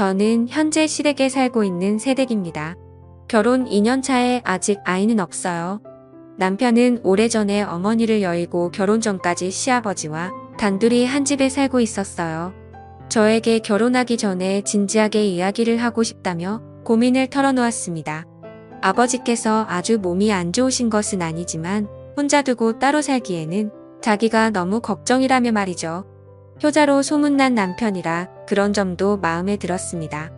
저는 현재 시댁에 살고 있는 새댁입니다. 결혼 2년 차에 아직 아이는 없어요. 남편은 오래전에 어머니를 여의고 결혼 전까지 시아버지와 단둘이 한 집에 살고 있었어요. 저에게 결혼하기 전에 진지하게 이야기를 하고 싶다며 고민을 털어놓았습니다. 아버지께서 아주 몸이 안 좋으신 것은 아니지만 혼자 두고 따로 살기에는 자기가 너무 걱정이라며 말이죠. 효자로 소문난 남편이라 그런 점도 마음에 들었습니다.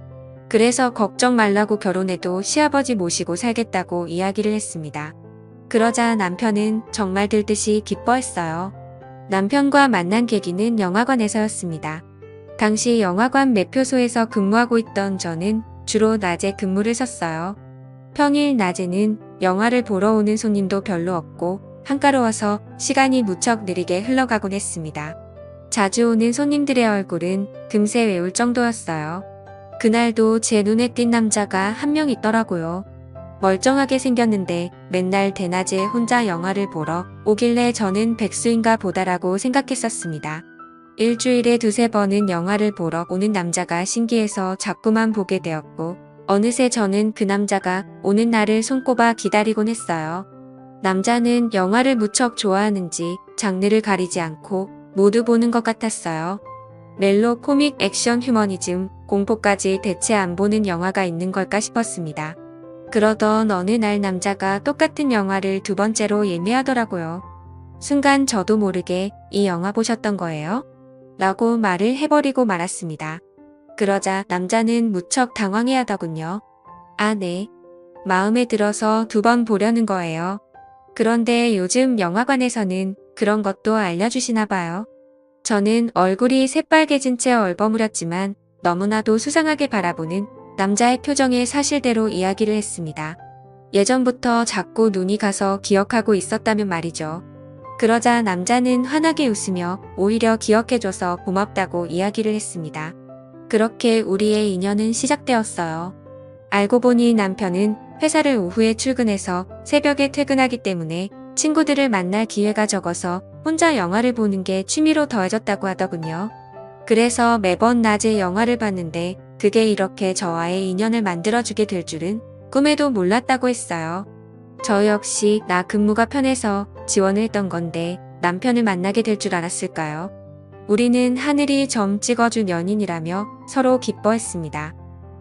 그래서 걱정 말라고 결혼해도 시아버지 모시고 살겠다고 이야기를 했습니다. 그러자 남편은 정말 들듯이 기뻐했어요. 남편과 만난 계기는 영화관에서였습니다. 당시 영화관 매표소에서 근무하고 있던 저는 주로 낮에 근무를 섰어요. 평일 낮에는 영화를 보러 오는 손님도 별로 없고 한가로워서 시간이 무척 느리게 흘러가곤 했습니다. 자주 오는 손님들의 얼굴은 금세 외울 정도였어요. 그날도 제 눈에 띈 남자가 한 명 있더라고요. 멀쩡하게 생겼는데 맨날 대낮에 혼자 영화를 보러 오길래 저는 백수인가 보다라고 생각했었습니다. 일주일에 두세 번은 영화를 보러 오는 남자가 신기해서 자꾸만 보게 되었고 어느새 저는 그 남자가 오는 날을 손꼽아 기다리곤 했어요. 남자는 영화를 무척 좋아하는지 장르를 가리지 않고 모두 보는 것 같았어요. 멜로, 코믹, 액션, 휴머니즘, 공포까지 대체 안 보는 영화가 있는 걸까 싶었습니다. 그러던 어느 날 남자가 똑같은 영화를 두 번째로 예매하더라고요. 순간 저도 모르게 이 영화 보셨던 거예요? 라고 말을 해버리고 말았습니다. 그러자 남자는 무척 당황해하더군요. 아, 네. 마음에 들어서 두 번 보려는 거예요. 그런데 요즘 영화관에서는 그런 것도 알려주시나 봐요. 저는 얼굴이 새빨개진 채 얼버무렸지만 너무나도 수상하게 바라보는 남자의 표정에 사실대로 이야기를 했습니다. 예전부터 자꾸 눈이 가서 기억하고 있었다면 말이죠. 그러자 남자는 환하게 웃으며 오히려 기억해줘서 고맙다고 이야기를 했습니다. 그렇게 우리의 인연은 시작되었어요. 알고 보니 남편은 회사를 오후에 출근해서 새벽에 퇴근하기 때문에 친구들을 만날 기회가 적어서 혼자 영화를 보는 게 취미로 더해졌다고 하더군요. 그래서 매번 낮에 영화를 봤는데 그게 이렇게 저와의 인연을 만들어주게 될 줄은 꿈에도 몰랐다고 했어요. 저 역시 나 근무가 편해서 지원을 했던 건데 남편을 만나게 될 줄 알았을까요? 우리는 하늘이 점 찍어준 연인이라며 서로 기뻐했습니다.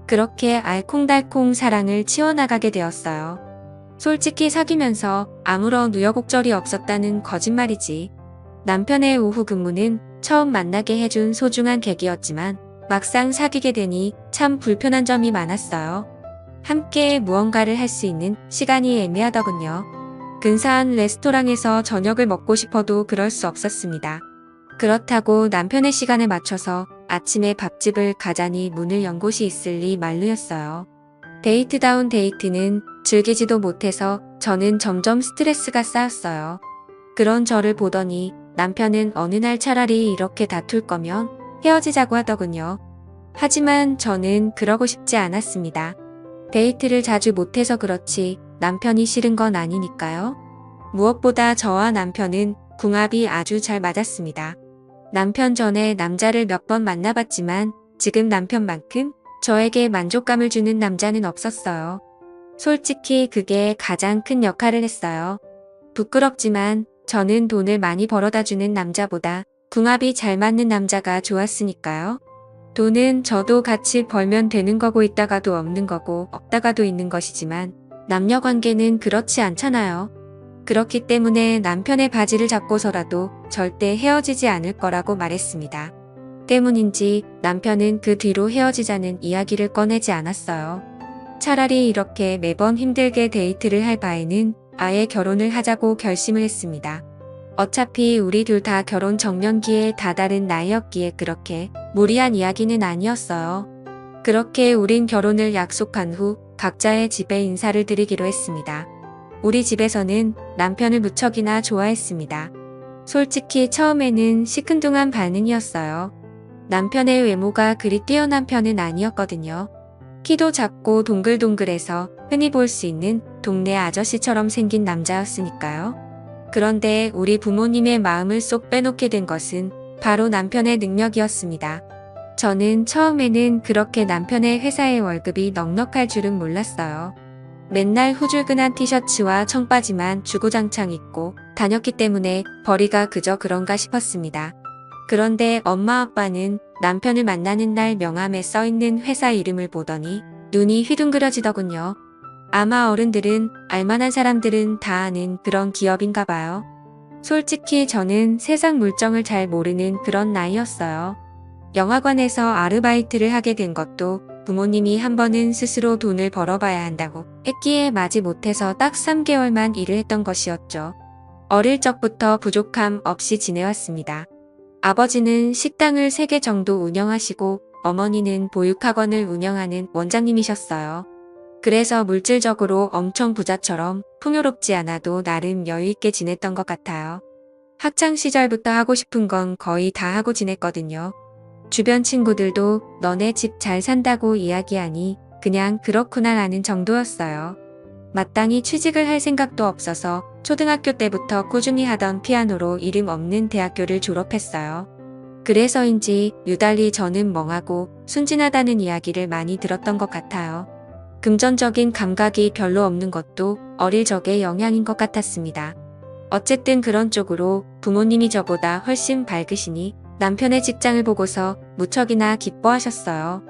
그렇게 알콩달콩 사랑을 치워나가게 되었어요. 솔직히 사귀면서 아무런 우여곡절이 없었다는 거짓말이지. 남편의 오후 근무는 처음 만나게 해준 소중한 계기였지만 막상 사귀게 되니 참 불편한 점이 많았어요. 함께 무언가를 할 수 있는 시간이 애매하더군요. 근사한 레스토랑에서 저녁을 먹고 싶어도 그럴 수 없었습니다. 그렇다고 남편의 시간에 맞춰서 아침에 밥집을 가자니 문을 연 곳이 있을 리 만루였어요. 데이트다운 데이트는 즐기지도 못해서 저는 점점 스트레스가 쌓였어요. 그런 저를 보더니 남편은 어느 날 차라리 이렇게 다툴 거면 헤어지자고 하더군요. 하지만 저는 그러고 싶지 않았습니다. 데이트를 자주 못해서 그렇지 남편이 싫은 건 아니니까요. 무엇보다 저와 남편은 궁합이 아주 잘 맞았습니다. 남편 전에 남자를 몇 번 만나봤지만 지금 남편만큼 저에게 만족감을 주는 남자는 없었어요. 솔직히 그게 가장 큰 역할을 했어요. 부끄럽지만 저는 돈을 많이 벌어다 주는 남자보다 궁합이 잘 맞는 남자가 좋았으니까요. 돈은 저도 같이 벌면 되는 거고 있다가도 없는 거고 없다가도 있는 것이지만 남녀 관계는 그렇지 않잖아요. 그렇기 때문에 남편의 바지를 잡고서라도 절대 헤어지지 않을 거라고 말했습니다. 때문인지 남편은 그 뒤로 헤어지자는 이야기를 꺼내지 않았어요. 차라리 이렇게 매번 힘들게 데이트를 할 바에는 아예 결혼을 하자고 결심을 했습니다. 어차피 우리 둘 다 결혼 정년기에 다다른 나이였기에 그렇게 무리한 이야기는 아니었어요. 그렇게 우린 결혼을 약속한 후 각자의 집에 인사를 드리기로 했습니다. 우리 집에서는 남편을 무척이나 좋아했습니다. 솔직히 처음에는 시큰둥한 반응이었어요. 남편의 외모가 그리 뛰어난 편은 아니었거든요. 키도 작고 동글동글해서 흔히 볼 수 있는 동네 아저씨처럼 생긴 남자였으니까요. 그런데 우리 부모님의 마음을 쏙 빼놓게 된 것은 바로 남편의 능력이었습니다. 저는 처음에는 그렇게 남편의 회사의 월급이 넉넉할 줄은 몰랐어요. 맨날 후줄근한 티셔츠와 청바지만 주구장창 입고 다녔기 때문에 벌이가 그저 그런가 싶었습니다. 그런데 엄마 아빠는 남편을 만나는 날 명함에 써있는 회사 이름을 보더니 눈이 휘둥그려지더군요. 아마 어른들은 알만한 사람들은 다 아는 그런 기업인가 봐요. 솔직히 저는 세상 물정을 잘 모르는 그런 나이였어요. 영화관에서 아르바이트를 하게 된 것도 부모님이 한 번은 스스로 돈을 벌어봐야 한다고 했기에 마지 못해서 딱 3개월만 일을 했던 것이었죠. 어릴 적부터 부족함 없이 지내왔습니다. 아버지는 식당을 3개 정도 운영하시고 어머니는 보육학원을 운영하는 원장님이셨어요. 그래서 물질적으로 엄청 부자처럼 풍요롭지 않아도 나름 여유있게 지냈던 것 같아요. 학창시절부터 하고 싶은 건 거의 다 하고 지냈거든요. 주변 친구들도 너네 집 잘 산다고 이야기하니 그냥 그렇구나라는 정도였어요. 마땅히 취직을 할 생각도 없어서 초등학교 때부터 꾸준히 하던 피아노로 이름 없는 대학교를 졸업했어요. 그래서인지 유달리 저는 멍하고 순진하다는 이야기를 많이 들었던 것 같아요. 금전적인 감각이 별로 없는 것도 어릴 적의 영향인 것 같았습니다. 어쨌든 그런 쪽으로 부모님이 저보다 훨씬 밝으시니 남편의 직장을 보고서 무척이나 기뻐하셨어요.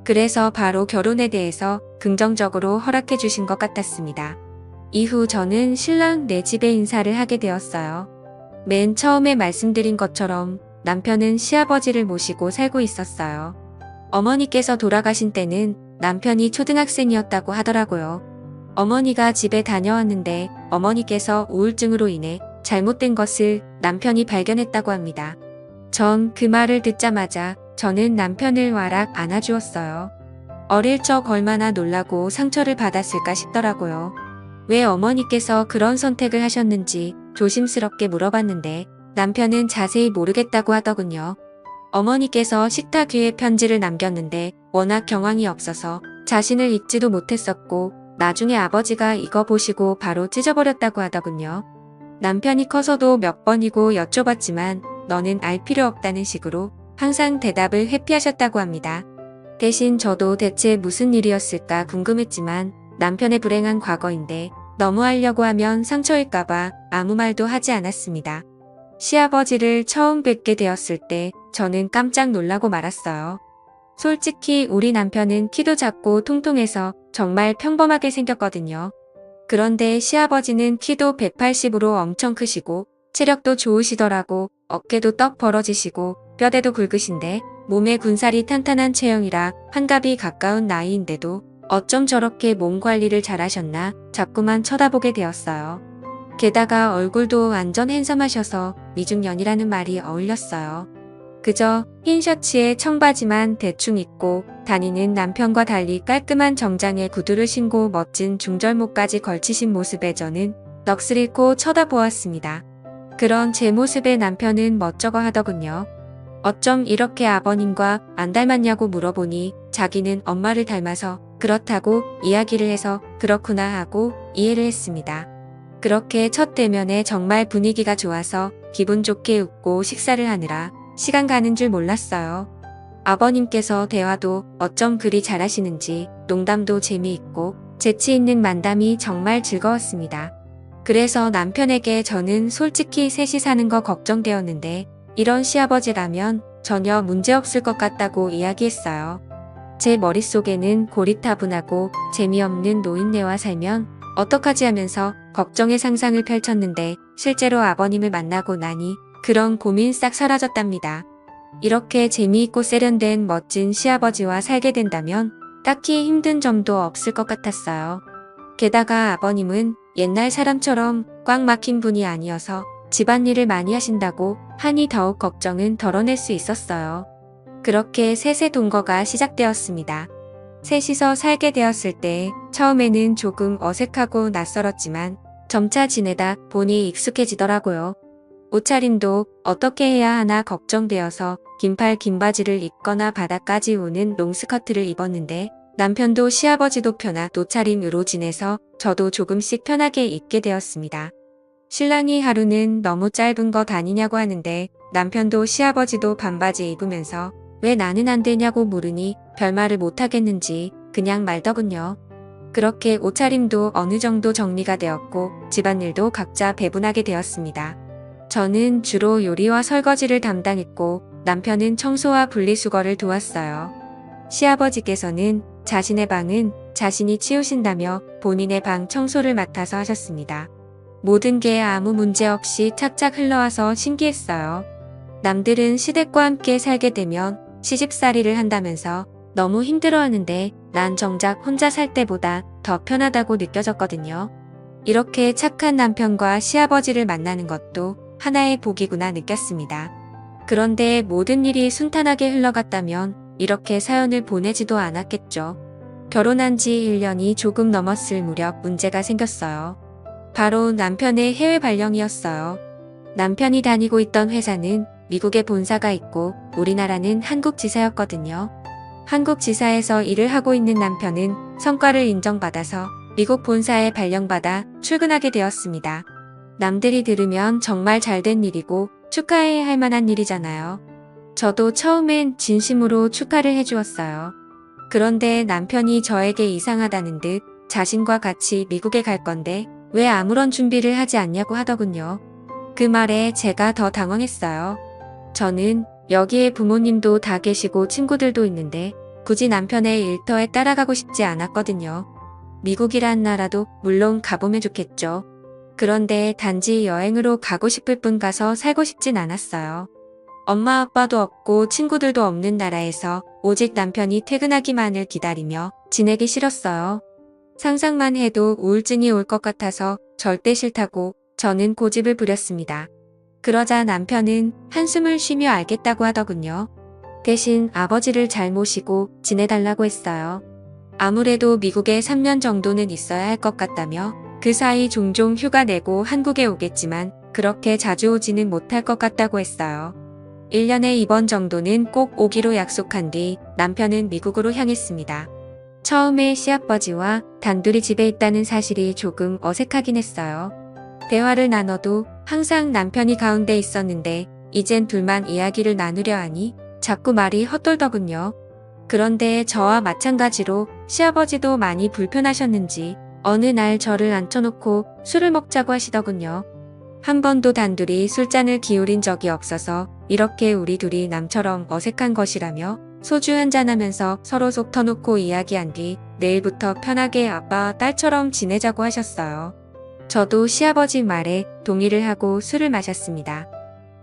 그래서 바로 결혼에 대해서 긍정적으로 허락해 주신 것 같았습니다. 이후 저는 신랑 네 집에 인사를 하게 되었어요. 맨 처음에 말씀드린 것처럼 남편은 시아버지를 모시고 살고 있었어요. 어머니께서 돌아가신 때는 남편이 초등학생이었다고 하더라고요. 어머니가 집에 다녀왔는데 어머니께서 우울증으로 인해 잘못된 것을 남편이 발견했다고 합니다. 전 그 말을 듣자마자 저는 남편을 와락 안아주었어요. 어릴 적 얼마나 놀라고 상처를 받았을까 싶더라고요. 왜 어머니께서 그런 선택을 하셨는지 조심스럽게 물어봤는데 남편은 자세히 모르겠다고 하더군요. 어머니께서 식탁 위에 편지를 남겼는데 워낙 경황이 없어서 자신을 읽지도 못했었고 나중에 아버지가 이거 보시고 바로 찢어버렸다고 하더군요. 남편이 커서도 몇 번이고 여쭤봤지만 너는 알 필요 없다는 식으로 항상 대답을 회피하셨다고 합니다. 대신 저도 대체 무슨 일이었을까 궁금했지만 남편의 불행한 과거인데 너무 하려고 하면 상처일까봐 아무 말도 하지 않았습니다. 시아버지를 처음 뵙게 되었을 때 저는 깜짝 놀라고 말았어요. 솔직히 우리 남편은 키도 작고 통통해서 정말 평범하게 생겼거든요. 그런데 시아버지는 키도 180으로 엄청 크시고 체력도 좋으시더라고. 어깨도 떡 벌어지시고 뼈대도 굵으신데 몸에 군살이 탄탄한 체형이라 환갑이 가까운 나이인데도 어쩜 저렇게 몸 관리를 잘하셨나 자꾸만 쳐다보게 되었어요. 게다가 얼굴도 완전 핸섬하셔서 미중년이라는 말이 어울렸어요. 그저 흰 셔츠에 청바지만 대충 입고 다니는 남편과 달리 깔끔한 정장에 구두를 신고 멋진 중절모까지 걸치신 모습에 저는 넋을 잃고 쳐다보았습니다. 그런 제 모습에 남편은 멋쩍어 하더군요. 어쩜 이렇게 아버님과 안 닮았냐고 물어보니 자기는 엄마를 닮아서 그렇다고 이야기를 해서 그렇구나 하고 이해를 했습니다. 그렇게 첫 대면에 정말 분위기가 좋아서 기분 좋게 웃고 식사를 하느라 시간 가는 줄 몰랐어요. 아버님께서 대화도 어쩜 그리 잘하시는지 농담도 재미있고 재치 있는 만담이 정말 즐거웠습니다. 그래서 남편에게 저는 솔직히 셋이 사는 거 걱정되었는데 이런 시아버지라면 전혀 문제없을 것 같다고 이야기했어요. 제 머릿속에는 고리타분하고 재미없는 노인네와 살면 어떡하지 하면서 걱정의 상상을 펼쳤는데 실제로 아버님을 만나고 나니 그런 고민 싹 사라졌답니다. 이렇게 재미있고 세련된 멋진 시아버지와 살게 된다면 딱히 힘든 점도 없을 것 같았어요. 게다가 아버님은 옛날 사람처럼 꽉 막힌 분이 아니어서 집안일을 많이 하신다고 하니 더욱 걱정은 덜어낼 수 있었어요. 그렇게 셋의 동거가 시작되었습니다. 셋이서 살게 되었을 때 처음에는 조금 어색하고 낯설었지만 점차 지내다 보니 익숙해지더라고요. 옷차림도 어떻게 해야 하나 걱정되어서 긴팔 긴 바지를 입거나 바닥까지 오는 롱스커트를 입었는데 남편도 시아버지도 편한 옷차림으로 지내서 저도 조금씩 편하게 입게 되었습니다. 신랑이 하루는 너무 짧은 거 다니냐고 하는데 남편도 시아버지도 반바지 입으면서 왜 나는 안 되냐고 물으니 별말을 못하겠는지 그냥 말더군요. 그렇게 옷차림도 어느 정도 정리가 되었고 집안일도 각자 배분하게 되었습니다. 저는 주로 요리와 설거지를 담당했고 남편은 청소와 분리수거를 도왔어요. 시아버지께서는 자신의 방은 자신이 치우신다며 본인의 방 청소를 맡아서 하셨습니다. 모든 게 아무 문제 없이 착착 흘러와서 신기했어요. 남들은 시댁과 함께 살게 되면 시집살이를 한다면서 너무 힘들어하는데 난 정작 혼자 살 때보다 더 편하다고 느껴졌거든요. 이렇게 착한 남편과 시아버지를 만나는 것도 하나의 복이구나 느꼈습니다. 그런데 모든 일이 순탄하게 흘러갔다면 이렇게 사연을 보내지도 않았겠죠. 결혼한 지 1년이 조금 넘었을 무렵 문제가 생겼어요. 바로 남편의 해외 발령이었어요. 남편이 다니고 있던 회사는 미국에 본사가 있고 우리나라는 한국 지사였거든요. 한국 지사에서 일을 하고 있는 남편은 성과를 인정받아서 미국 본사에 발령받아 출근하게 되었습니다. 남들이 들으면 정말 잘된 일이고 축하해야 할 만한 일이잖아요. 저도 처음엔 진심으로 축하를 해주었어요. 그런데 남편이 저에게 이상하다는 듯 자신과 같이 미국에 갈 건데 왜 아무런 준비를 하지 않냐고 하더군요. 그 말에 제가 더 당황했어요. 저는 여기에 부모님도 다 계시고 친구들도 있는데 굳이 남편의 일터에 따라가고 싶지 않았거든요. 미국이란 나라도 물론 가보면 좋겠죠. 그런데 단지 여행으로 가고 싶을 뿐 가서 살고 싶진 않았어요. 엄마 아빠도 없고 친구들도 없는 나라에서 오직 남편이 퇴근하기만을 기다리며 지내기 싫었어요. 상상만 해도 우울증이 올 것 같아서 절대 싫다고 저는 고집을 부렸습니다. 그러자 남편은 한숨을 쉬며 알겠다고 하더군요. 대신 아버지를 잘 모시고 지내달라고 했어요. 아무래도 미국에 3년 정도는 있어야 할 것 같다며 그 사이 종종 휴가 내고 한국에 오겠지만 그렇게 자주 오지는 못할 것 같다고 했어요. 1년에 이번 정도는 꼭 오기로 약속한 뒤 남편은 미국으로 향했습니다. 처음에 시아버지와 단둘이 집에 있다는 사실이 조금 어색하긴 했어요. 대화를 나눠도 항상 남편이 가운데 있었는데 이젠 둘만 이야기를 나누려 하니 자꾸 말이 헛돌더군요. 그런데 저와 마찬가지로 시아버지도 많이 불편하셨는지 어느 날 저를 앉혀놓고 술을 먹자고 하시더군요. 한 번도 단둘이 술잔을 기울인 적이 없어서 이렇게 우리 둘이 남처럼 어색한 것이라며 소주 한잔하면서 서로 속 터놓고 이야기한 뒤 내일부터 편하게 아빠와 딸처럼 지내자고 하셨어요. 저도 시아버지 말에 동의를 하고 술을 마셨습니다.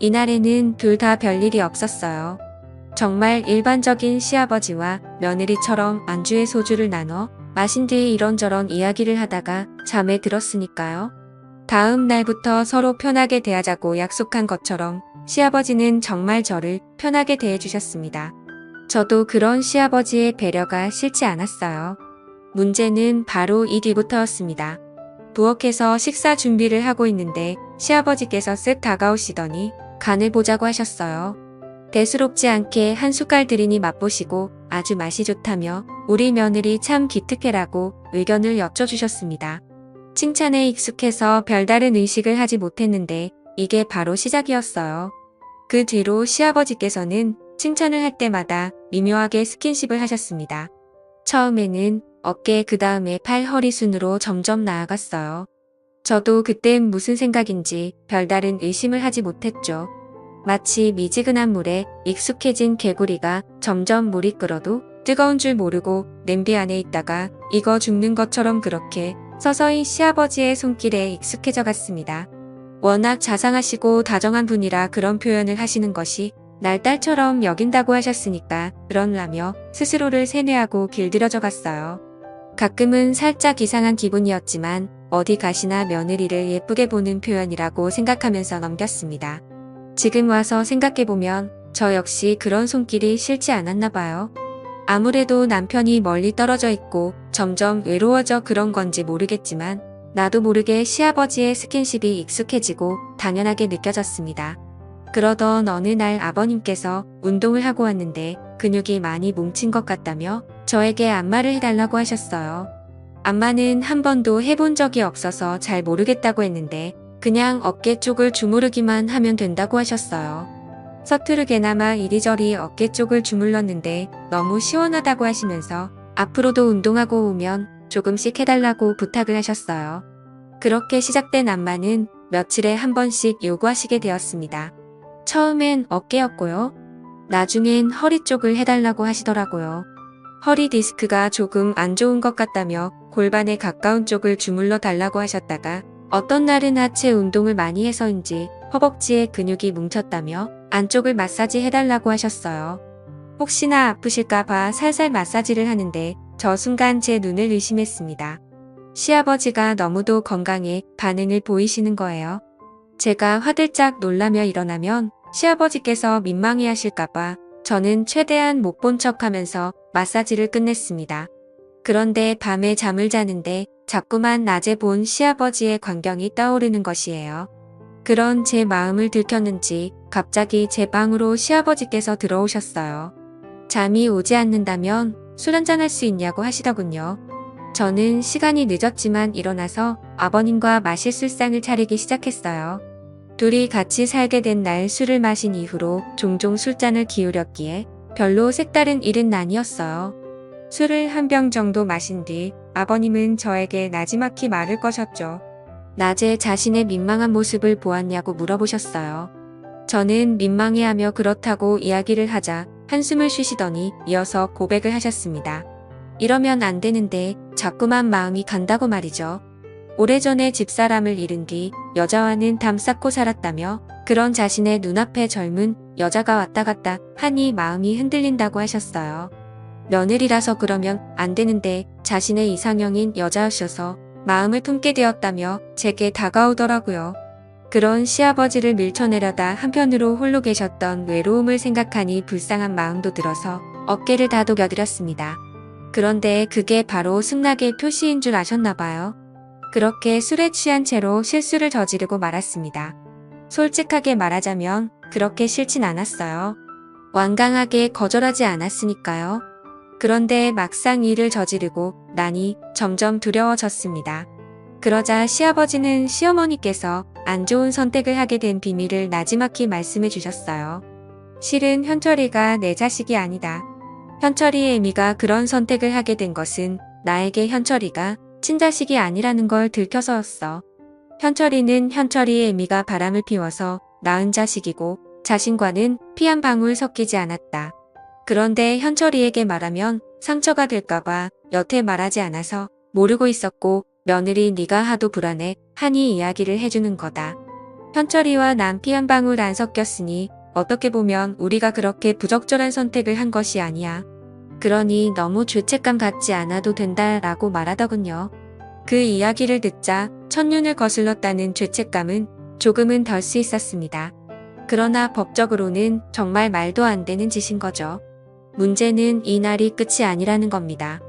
이날에는 둘 다 별일이 없었어요. 정말 일반적인 시아버지와 며느리처럼 안주에 소주를 나눠 마신 뒤 이런저런 이야기를 하다가 잠에 들었으니까요. 다음 날부터 서로 편하게 대하자고 약속한 것처럼 시아버지는 정말 저를 편하게 대해주셨습니다. 저도 그런 시아버지의 배려가 싫지 않았어요. 문제는 바로 이 뒤부터였습니다. 부엌에서 식사 준비를 하고 있는데 시아버지께서 쓱 다가오시더니 간을 보자고 하셨어요. 대수롭지 않게 한 숟갈 들이니 맛보시고 아주 맛이 좋다며 우리 며느리 참 기특해라고 의견을 여쭤주셨습니다. 칭찬에 익숙해서 별다른 의식을 하지 못했는데 이게 바로 시작이었어요. 그 뒤로 시아버지께서는 칭찬을 할 때마다 미묘하게 스킨십을 하셨습니다. 처음에는 어깨 그 다음에 팔 허리 순으로 점점 나아갔어요. 저도 그땐 무슨 생각인지 별다른 의심을 하지 못했죠. 마치 미지근한 물에 익숙해진 개구리가 점점 물이 끓어도 뜨거운 줄 모르고 냄비 안에 있다가 익어 죽는 것처럼 그렇게 서서히 시아버지의 손길에 익숙해져 갔습니다. 워낙 자상하시고 다정한 분이라 그런 표현을 하시는 것이 날 딸처럼 여긴다고 하셨으니까 그런라며 스스로를 세뇌하고 길들여져 갔어요. 가끔은 살짝 이상한 기분이었지만 어디 가시나 며느리를 예쁘게 보는 표현이라고 생각하면서 넘겼습니다. 지금 와서 생각해보면 저 역시 그런 손길이 싫지 않았나 봐요. 아무래도 남편이 멀리 떨어져 있고 점점 외로워져 그런 건지 모르겠지만 나도 모르게 시아버지의 스킨십이 익숙해지고 당연하게 느껴졌습니다. 그러던 어느 날 아버님께서 운동을 하고 왔는데 근육이 많이 뭉친 것 같다며 저에게 안마를 해달라고 하셨어요. 안마는 한 번도 해본 적이 없어서 잘 모르겠다고 했는데 그냥 어깨 쪽을 주무르기만 하면 된다고 하셨어요. 서투르게나마 이리저리 어깨 쪽을 주물렀는데 너무 시원하다고 하시면서 앞으로도 운동하고 오면 조금씩 해달라고 부탁을 하셨어요. 그렇게 시작된 안마는 며칠에 한 번씩 요구하시게 되었습니다. 처음엔 어깨였고요. 나중엔 허리 쪽을 해달라고 하시더라고요. 허리 디스크가 조금 안 좋은 것 같다며 골반에 가까운 쪽을 주물러 달라고 하셨다가 어떤 날은 하체 운동을 많이 해서인지 허벅지에 근육이 뭉쳤다며 안쪽을 마사지 해달라고 하셨어요. 혹시나 아프실까봐 살살 마사지를 하는데 저 순간 제 눈을 의심했습니다. 시아버지가 너무도 건강에 반응을 보이시는 거예요. 제가 화들짝 놀라며 일어나면 시아버지께서 민망해 하실까봐 저는 최대한 못 본 척하면서 마사지를 끝냈습니다. 그런데 밤에 잠을 자는데 자꾸만 낮에 본 시아버지의 광경이 떠오르는 것이에요. 그런 제 마음을 들켰는지 갑자기 제 방으로 시아버지께서 들어오셨어요. 잠이 오지 않는다면 술 한잔 할 수 있냐고 하시더군요. 저는 시간이 늦었지만 일어나서 아버님과 마실 술상을 차리기 시작했어요. 둘이 같이 살게 된 날 술을 마신 이후로 종종 술잔을 기울였기에 별로 색다른 일은 아니었어요. 술을 한 병 정도 마신 뒤 아버님은 저에게 나지막히 말을 거셨죠. 낮에 자신의 민망한 모습을 보았냐고 물어보셨어요. 저는 민망해하며 그렇다고 이야기를 하자 한숨을 쉬시더니 이어서 고백을 하셨습니다. 이러면 안 되는데 자꾸만 마음이 간다고 말이죠. 오래전에 집사람을 잃은 뒤 여자와는 담 쌓고 살았다며 그런 자신의 눈앞에 젊은 여자가 왔다 갔다 하니 마음이 흔들린다고 하셨어요. 며느리라서 그러면 안 되는데 자신의 이상형인 여자였어서 마음을 품게 되었다며 제게 다가오더라고요. 그런 시아버지를 밀쳐내려다 한편으로 홀로 계셨던 외로움을 생각하니 불쌍한 마음도 들어서 어깨를 다독여드렸습니다. 그런데 그게 바로 승낙의 표시인 줄 아셨나 봐요. 그렇게 술에 취한 채로 실수를 저지르고 말았습니다. 솔직하게 말하자면 그렇게 싫진 않았어요. 완강하게 거절하지 않았으니까요. 그런데 막상 일을 저지르고 나니 점점 두려워졌습니다. 그러자 시아버지는 시어머니께서 안 좋은 선택을 하게 된 비밀을 나지막히 말씀해 주셨어요. 실은 현철이가 내 자식이 아니다. 현철이의 애미가 그런 선택을 하게 된 것은 나에게 현철이가 친자식이 아니라는 걸 들켜서였어. 현철이는 현철이의 애미가 바람을 피워서 낳은 자식이고 자신과는 피 한 방울 섞이지 않았다. 그런데 현철이에게 말하면 상처가 될까봐 여태 말하지 않아서 모르고 있었고 며느리 네가 하도 불안해 하니 이야기를 해주는 거다. 현철이와 난 피 한 방울 안 섞였으니 어떻게 보면 우리가 그렇게 부적절한 선택을 한 것이 아니야. 그러니 너무 죄책감 갖지 않아도 된다라고 말하더군요. 그 이야기를 듣자 첫눈을 거슬렀다는 죄책감은 조금은 덜 수 있었습니다. 그러나 법적으로는 정말 말도 안 되는 짓인 거죠. 문제는 이 날이 끝이 아니라는 겁니다.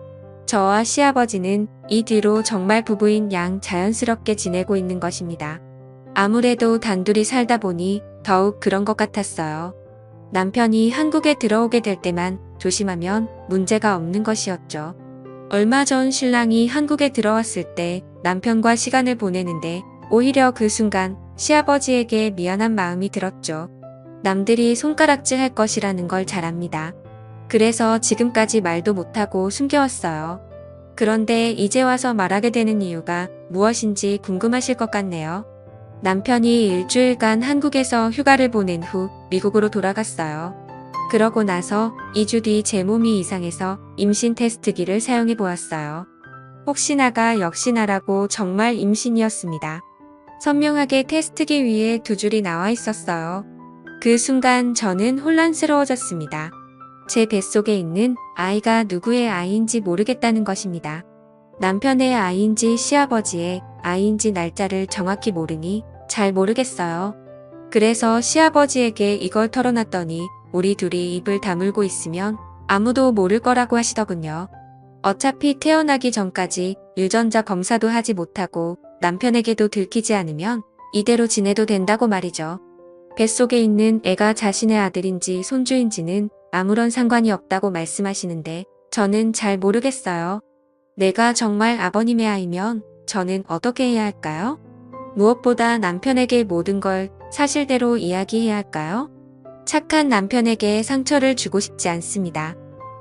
저와 시아버지는 이 뒤로 정말 부부인 양 자연스럽게 지내고 있는 것입니다. 아무래도 단둘이 살다 보니 더욱 그런 것 같았어요. 남편이 한국에 들어오게 될 때만 조심하면 문제가 없는 것이었죠. 얼마 전 신랑이 한국에 들어왔을 때 남편과 시간을 보내는데 오히려 그 순간 시아버지에게 미안한 마음이 들었죠. 남들이 손가락질 할 것이라는 걸 잘 압니다. 그래서 지금까지 말도 못하고 숨겨왔어요. 그런데 이제 와서 말하게 되는 이유가 무엇인지 궁금하실 것 같네요. 남편이 일주일간 한국에서 휴가를 보낸 후 미국으로 돌아갔어요. 그러고 나서 2주 뒤 제 몸이 이상해서 임신 테스트기를 사용해 보았어요. 혹시나가 역시나라고 정말 임신이었습니다. 선명하게 테스트기 위에 두 줄이 나와 있었어요. 그 순간 저는 혼란스러워졌습니다. 제 뱃속에 있는 아이가 누구의 아이인지 모르겠다는 것입니다. 남편의 아이인지 시아버지의 아이인지 날짜를 정확히 모르니 잘 모르겠어요. 그래서 시아버지에게 이걸 털어놨더니 우리 둘이 입을 다물고 있으면 아무도 모를 거라고 하시더군요. 어차피 태어나기 전까지 유전자 검사도 하지 못하고 남편에게도 들키지 않으면 이대로 지내도 된다고 말이죠. 뱃속에 있는 애가 자신의 아들인지 손주인지는 아무런 상관이 없다고 말씀하시는데 저는 잘 모르겠어요. 내가 정말 아버님의 아이면 저는 어떻게 해야 할까요? 무엇보다 남편에게 모든 걸 사실대로 이야기해야 할까요? 착한 남편에게 상처를 주고 싶지 않습니다.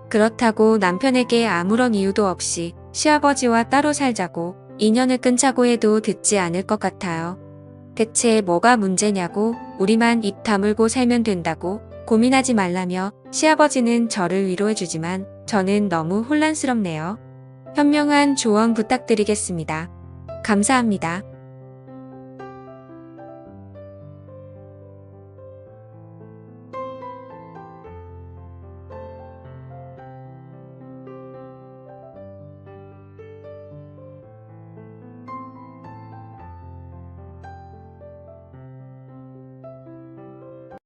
그렇다고 남편에게 아무런 이유도 없이 시아버지와 따로 살자고 인연을 끊자고 해도 듣지 않을 것 같아요. 대체 뭐가 문제냐고, 우리만 입 다물고 살면 된다고 고민하지 말라며 시아버지는 저를 위로해주지만 저는 너무 혼란스럽네요. 현명한 조언 부탁드리겠습니다. 감사합니다.